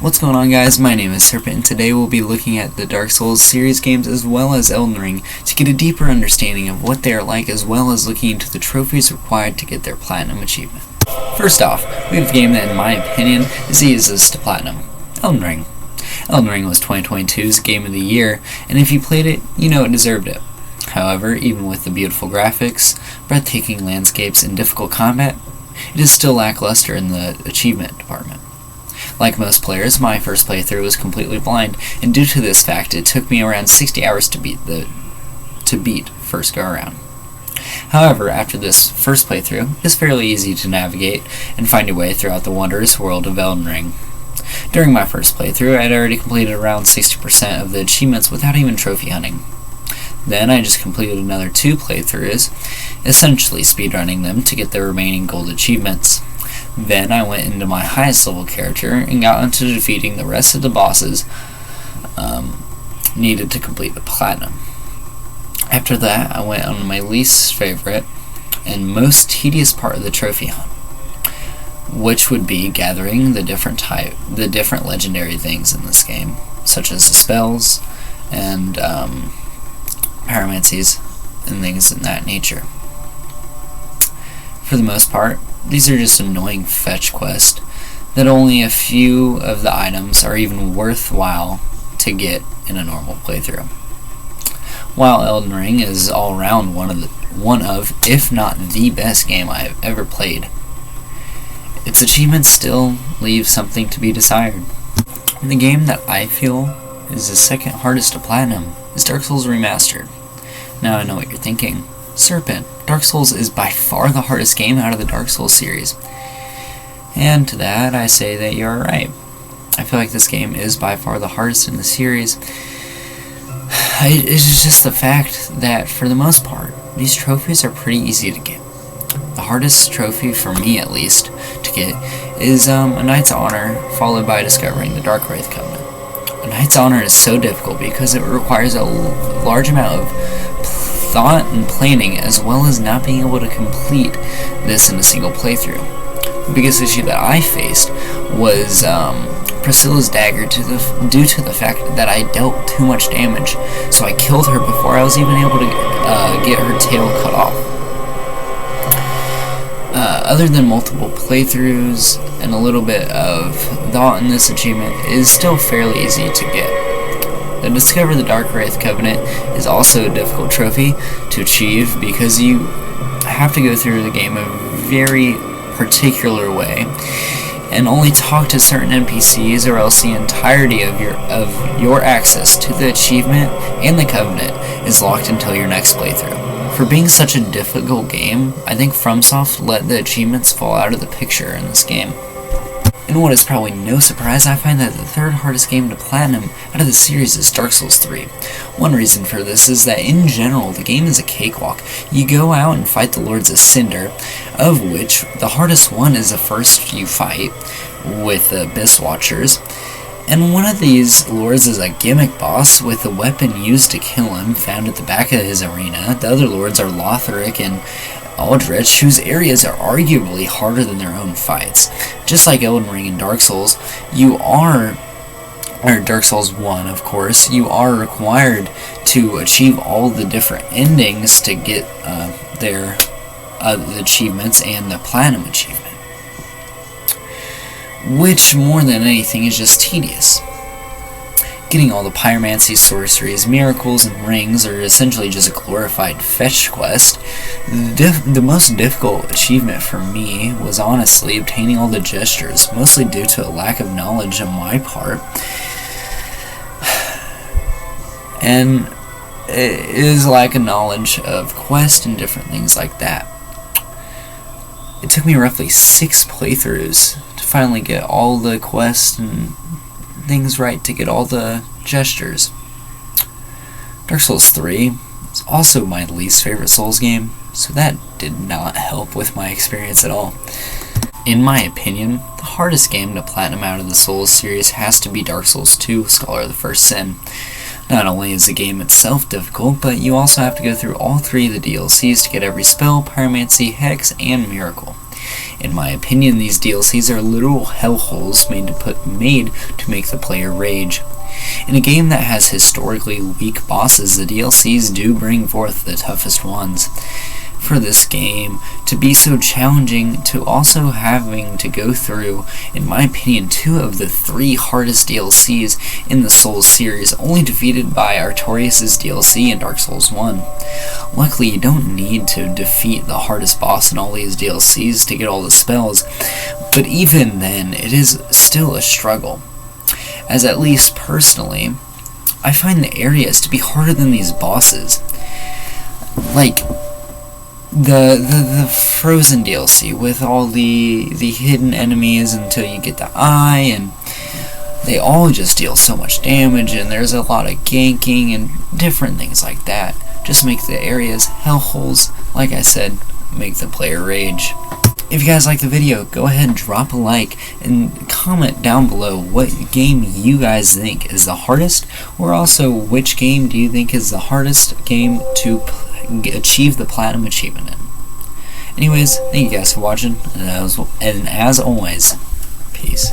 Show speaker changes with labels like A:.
A: What's going on, guys? My name is Serpent, and today we'll be looking at the Dark Souls series games as well as Elden Ring to get a deeper understanding of what they are like, as well as looking into the trophies required to get their Platinum achievement. First off, we have a game that, in my opinion, is the easiest to Platinum: Elden Ring. Elden Ring was 2022's Game of the Year, and if you played it, you know it deserved it. However, even with the beautiful graphics, breathtaking landscapes, and difficult combat, it is still lackluster in the achievement department. Like most players, my first playthrough was completely blind, and due to this fact, it took me around 60 hours to beat first go around. However, after this first playthrough, it is fairly easy to navigate and find your way throughout the wondrous world of Elden Ring. During my first playthrough, I had already completed around 60% of the achievements without even trophy hunting. Then I just completed another 2 playthroughs, essentially speedrunning them to get the remaining gold achievements. Then I went into my highest level character and got into defeating the rest of the bosses needed to complete the Platinum. After that, I went on my least favorite and most tedious part of the trophy hunt, which would be gathering the different legendary things in this game, such as the spells and pyromancies and things in that nature. For the most part, these are just annoying fetch quests that only a few of the items are even worthwhile to get in a normal playthrough. While Elden Ring is all around one of, if not the best game I have ever played, its achievements still leave something to be desired. The game that I feel is the second hardest to Platinum is Dark Souls Remastered. Now I know what you're thinking. Serpent, Dark Souls is by far the hardest game out of the Dark Souls series. And to that, I say that you're right. I feel like this game is by far the hardest in the series. It's just the fact that, for the most part, these trophies are pretty easy to get. The hardest trophy, for me at least, to get is a Knight's Honor, followed by discovering the Dark Wraith Covenant. A Knight's Honor is so difficult because it requires a large amount of thought and planning, as well as not being able to complete this in a single playthrough. The biggest issue that I faced was Priscilla's dagger due to the fact that I dealt too much damage, so I killed her before I was even able to get her tail cut off. Other than multiple playthroughs and a little bit of thought in this achievement, it is still fairly easy to get. To discover the Dark Wraith Covenant is also a difficult trophy to achieve because you have to go through the game a very particular way and only talk to certain NPCs, or else the entirety of your access to the achievement and the Covenant is locked until your next playthrough. For being such a difficult game, I think FromSoft let the achievements fall out of the picture in this game. And what is probably no surprise, I find that the third hardest game to Platinum out of the series is Dark Souls 3. One reason for this is that in general, the game is a cakewalk. You go out and fight the Lords of Cinder, of which the hardest one is the first you fight with the Abyss Watchers. And one of these lords is a gimmick boss with a weapon used to kill him found at the back of his arena. The other lords are Lothric and Aldrich, whose areas are arguably harder than their own fights. Just like Elden Ring and Dark Souls, Dark Souls 1, of course, you are required to achieve all the different endings to get the achievements and the Platinum achievement, which more than anything is just tedious. Getting all the pyromancy, sorceries, miracles, and rings are essentially just a glorified fetch quest. The most difficult achievement for me was honestly obtaining all the gestures, mostly due to a lack of knowledge on my part. And it is a lack of knowledge of quest and different things like that. It took me roughly 6 playthroughs to finally get all the quests and things right to get all the gestures. Dark Souls 3 is also my least favorite Souls game, so that did not help with my experience at all. In my opinion, the hardest game to Platinum out of the Souls series has to be Dark Souls 2, Scholar of the First Sin. Not only is the game itself difficult, but you also have to go through all 3 of the DLCs to get every spell, pyromancy, hex, and miracle. In my opinion, these DLCs are literal hellholes made to make the player rage. In a game that has historically weak bosses, the DLCs do bring forth the toughest ones. For this game to be so challenging, to also having to go through, in my opinion, 2 of the 3 hardest DLCs in the Souls series, only defeated by Artorias' DLC in Dark Souls 1. Luckily, you don't need to defeat the hardest boss in all these DLCs to get all the spells, but even then, it is still a struggle. As at least personally, I find the areas to be harder than these bosses. Like the Frozen DLC with all the hidden enemies until you get the eye, and they all just deal so much damage, and there's a lot of ganking and different things like that. Just make the areas hellholes, like I said, make the player rage. If you guys like the video, go ahead and drop a like and comment down below what game you guys think is the hardest, or also which game do you think is the hardest game to achieve the Platinum achievement in. Anyways, thank you guys for watching, and as always, peace.